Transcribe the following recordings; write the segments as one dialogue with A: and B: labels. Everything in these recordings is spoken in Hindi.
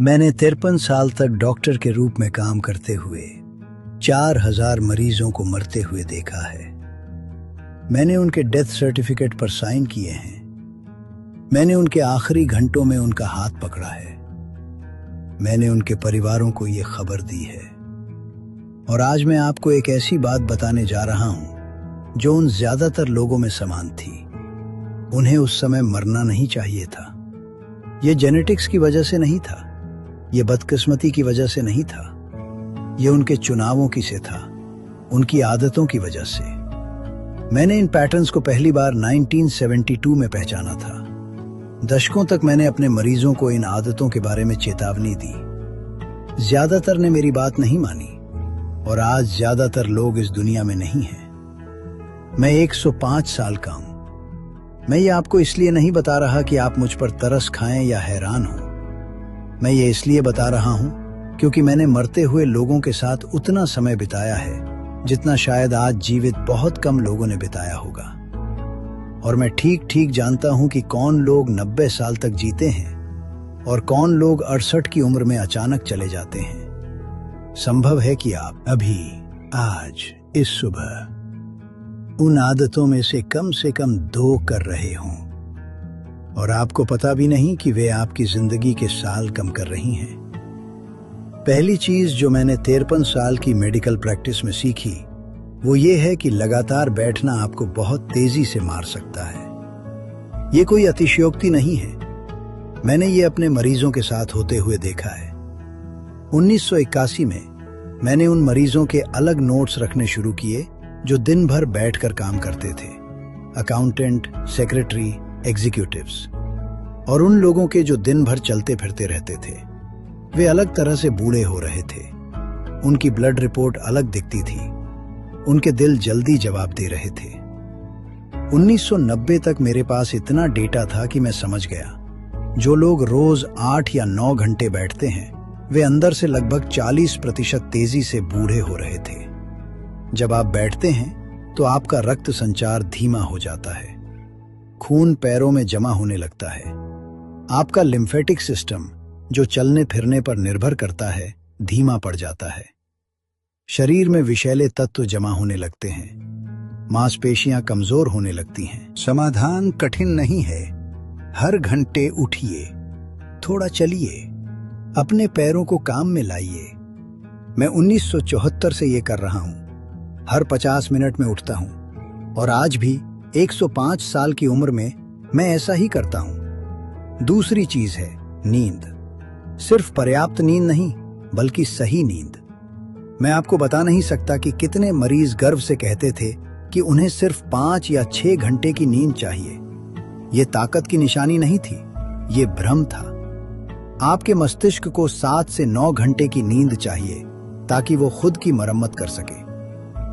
A: मैंने 53 साल तक डॉक्टर के रूप में काम करते हुए 4000 मरीजों को मरते हुए देखा है। मैंने उनके डेथ सर्टिफिकेट पर साइन किए हैं। मैंने उनके आखिरी घंटों में उनका हाथ पकड़ा है। मैंने उनके परिवारों को ये खबर दी है। और आज मैं आपको एक ऐसी बात बताने जा रहा हूं जो उन ज्यादातर लोगों में समान थी। उन्हें उस समय मरना नहीं चाहिए था। ये जेनेटिक्स की वजह से नहीं था, ये बदकिस्मती की वजह से नहीं था, ये उनके चुनावों की से था, उनकी आदतों की वजह से। मैंने इन पैटर्न्स को पहली बार 1972 में पहचाना था। दशकों तक मैंने अपने मरीजों को इन आदतों के बारे में चेतावनी दी। ज्यादातर ने मेरी बात नहीं मानी और आज ज्यादातर लोग इस दुनिया में नहीं हैं। मैं 105 साल का हूं। मैं ये आपको इसलिए नहीं बता रहा कि आप मुझ पर तरस खाएं या हैरान हो। मैं ये इसलिए बता रहा हूं क्योंकि मैंने मरते हुए लोगों के साथ उतना समय बिताया है जितना शायद आज जीवित बहुत कम लोगों ने बिताया होगा। और मैं ठीक ठीक जानता हूं कि कौन लोग 90 साल तक जीते हैं और कौन लोग 68 की उम्र में अचानक चले जाते हैं। संभव है कि आप अभी, आज, इस सुबह उन आदतों में से कम 2 कर रहे हों और आपको पता भी नहीं कि वे आपकी जिंदगी के साल कम कर रही हैं। पहली चीज जो मैंने 53 साल की मेडिकल प्रैक्टिस में सीखी वो ये है कि लगातार बैठना आपको बहुत तेजी से मार सकता है। ये कोई अतिशयोक्ति नहीं है। मैंने ये अपने मरीजों के साथ होते हुए देखा है। 1981 में मैंने उन मरीजों के अलग नोट्स रखने शुरू किए जो दिन भर बैठकर काम करते थे, अकाउंटेंट, सेक्रेटरी, एग्जीक्यूटिव्स, और उन लोगों के जो दिन भर चलते फिरते रहते थे। वे अलग तरह से बूढ़े हो रहे थे। उनकी ब्लड रिपोर्ट अलग दिखती थी। उनके दिल जल्दी जवाब दे रहे थे। 1990 तक मेरे पास इतना डेटा था कि मैं समझ गया जो लोग रोज 8 या 9 घंटे बैठते हैं वे अंदर से लगभग 40% तेजी से बूढ़े हो रहे थे। जब आप बैठते हैं तो आपका रक्त संचार धीमा हो जाता है, खून पैरों में जमा होने लगता है, आपका लिम्फेटिक सिस्टम जो चलने फिरने पर निर्भर करता है धीमा पड़ जाता है, शरीर में विषैले तत्व जमा होने लगते हैं, मांसपेशियां कमजोर होने लगती हैं। समाधान कठिन नहीं है। हर घंटे उठिए, थोड़ा चलिए, अपने पैरों को काम में लाइए। मैं 1974 से ये कर रहा हूं। हर 50 मिनट में उठता हूं और आज भी 105 साल की उम्र में मैं ऐसा ही करता हूं। दूसरी चीज है नींद। सिर्फ पर्याप्त नींद नहीं बल्कि सही नींद। मैं आपको बता नहीं सकता कि कितने मरीज गर्व से कहते थे कि उन्हें सिर्फ 5 या 6 घंटे की नींद चाहिए। ये ताकत की निशानी नहीं थी, ये भ्रम था। आपके मस्तिष्क को 7 से 9 घंटे की नींद चाहिए ताकि वो खुद की मरम्मत कर सके।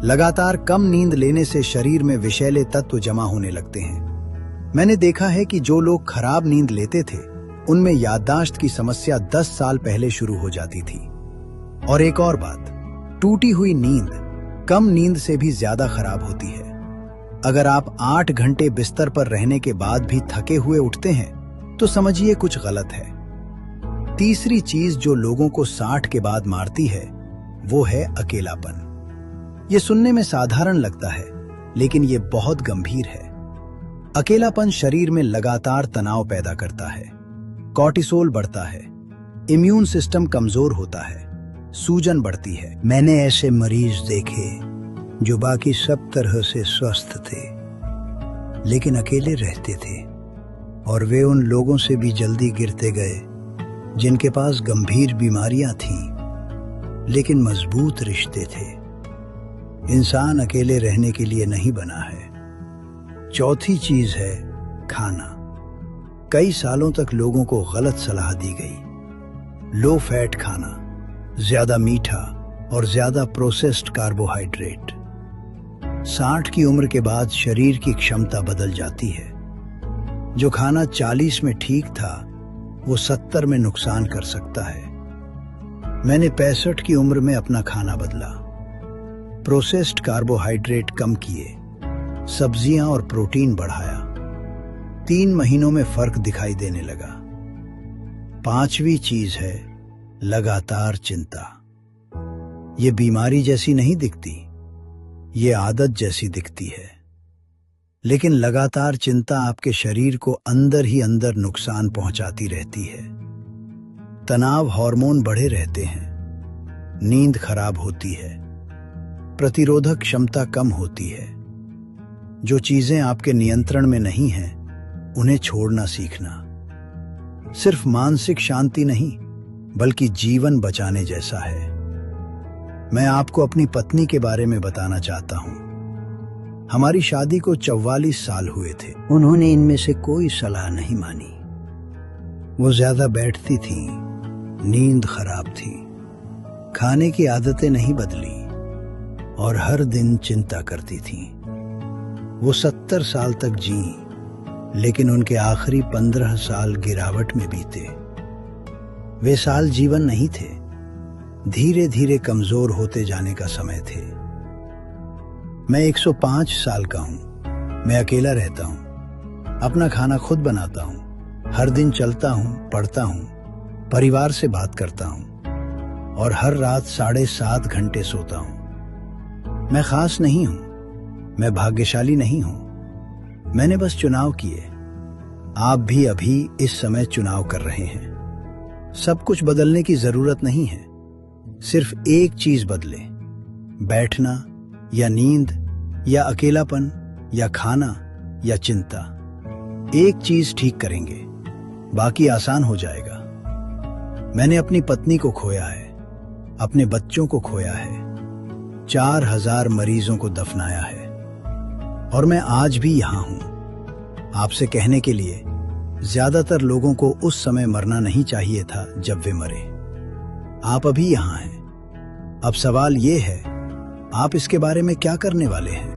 A: लगातार कम नींद लेने से शरीर में विषैले तत्व जमा होने लगते हैं। मैंने देखा है कि जो लोग खराब नींद लेते थे उनमें याददाश्त की समस्या 10 साल पहले शुरू हो जाती थी। और एक और बात, टूटी हुई नींद कम नींद से भी ज्यादा खराब होती है। अगर आप 8 घंटे बिस्तर पर रहने के बाद भी थके हुए उठते हैं तो समझिए कुछ गलत है। तीसरी चीज जो लोगों को 60 के बाद मारती है वो है अकेलापन। ये सुनने में साधारण लगता है लेकिन ये बहुत गंभीर है। अकेलापन शरीर में लगातार तनाव पैदा करता है, कॉर्टिसोल बढ़ता है, इम्यून सिस्टम कमजोर होता है, सूजन बढ़ती है। मैंने ऐसे मरीज देखे जो बाकी सब तरह से स्वस्थ थे लेकिन अकेले रहते थे और वे उन लोगों से भी जल्दी गिरते गए जिनके पास गंभीर बीमारियां थीं लेकिन मजबूत रिश्ते थे। इंसान अकेले रहने के लिए नहीं बना है। चौथी चीज है खाना। कई सालों तक लोगों को गलत सलाह दी गई। लो फैट खाना, ज्यादा मीठा और ज्यादा प्रोसेस्ड कार्बोहाइड्रेट। 60 की उम्र के बाद शरीर की क्षमता बदल जाती है। जो खाना 40 में ठीक था वो 70 में नुकसान कर सकता है। मैंने 65 की उम्र में अपना खाना बदला। प्रोसेस्ड कार्बोहाइड्रेट कम किए, सब्जियां और प्रोटीन बढ़ाया। 3 महीनों में फर्क दिखाई देने लगा। 5वीं चीज है लगातार चिंता। ये बीमारी जैसी नहीं दिखती, ये आदत जैसी दिखती है। लेकिन लगातार चिंता आपके शरीर को अंदर ही अंदर नुकसान पहुंचाती रहती है। तनाव हार्मोन बढ़े रहते हैं, नींद खराब होती है, प्रतिरोधक क्षमता कम होती है। जो चीजें आपके नियंत्रण में नहीं हैं, उन्हें छोड़ना सीखना सिर्फ मानसिक शांति नहीं, बल्कि जीवन बचाने जैसा है। मैं आपको अपनी पत्नी के बारे में बताना चाहता हूं। हमारी शादी को 44 साल हुए थे। उन्होंने इनमें से कोई सलाह नहीं मानी। वो ज्यादा बैठती थी, नींद खराब थी, खाने की आदतें नहीं बदली और हर दिन चिंता करती थी। वो 70 साल तक जी, लेकिन उनके आखिरी 15 साल गिरावट में बीते। वे साल जीवन नहीं थे, धीरे धीरे कमजोर होते जाने का समय थे। मैं 105 साल का हूं। मैं अकेला रहता हूं, अपना खाना खुद बनाता हूं, हर दिन चलता हूं, पढ़ता हूं, परिवार से बात करता हूं और हर रात 7.5 घंटे सोता हूं। मैं खास नहीं हूं, मैं भाग्यशाली नहीं हूं। मैंने बस चुनाव किए। आप भी अभी इस समय चुनाव कर रहे हैं। सब कुछ बदलने की जरूरत नहीं है, सिर्फ एक चीज बदले। बैठना या नींद या अकेलापन या खाना या चिंता। एक चीज ठीक करेंगे, बाकी आसान हो जाएगा। मैंने अपनी पत्नी को खोया है, अपने बच्चों को खोया है, 4000 मरीजों को दफनाया है और मैं आज भी यहां हूं आपसे कहने के लिए। ज्यादातर लोगों को उस समय मरना नहीं चाहिए था जब वे मरे। आप अभी यहां हैं। अब सवाल ये है, आप इसके बारे में क्या करने वाले हैं?